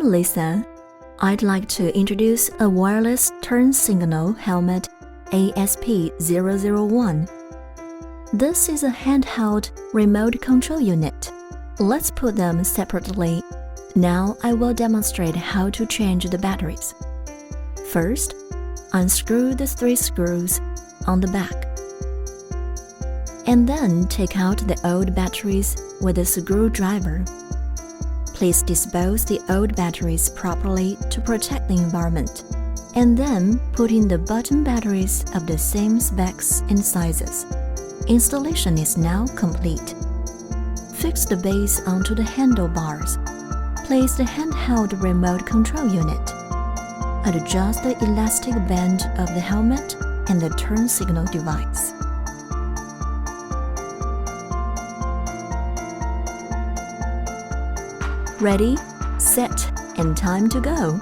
I'm Lisa. I'd like to introduce a wireless turn signal helmet ASP001. This is a handheld remote control unit. Let's put them separately. Now I will demonstrate how to change the batteries. First, unscrew the 3 screws on the back. And then take out the old batteries with a screwdriver. Please dispose the old batteries properly to protect the environment, and then put in the button batteries of the same specs and sizes. Installation is now complete. Fix the base onto the handlebars. Place the handheld remote control unit. Adjust the elastic band of the helmet and the turn signal device. Ready, set, and time to go.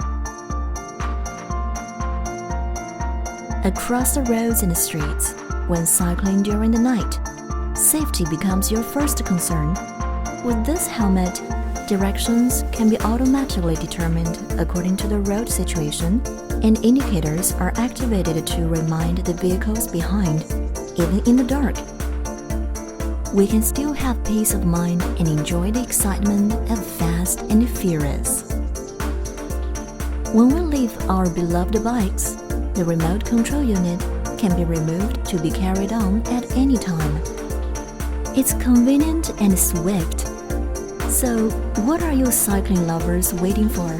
Across the roads and the streets, when cycling during the night, safety becomes your first concern. With this helmet, directions can be automatically determined according to the road situation, and indicators are activated to remind the vehicles behind, even in the dark. We can still have peace of mind and enjoy the excitement of Fast and Furious. When we leave our beloved bikes, the remote control unit can be removed to be carried on at any time. It's convenient and swift. So, what are you cycling lovers waiting for?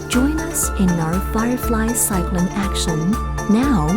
Join us in our Firefly cycling action now.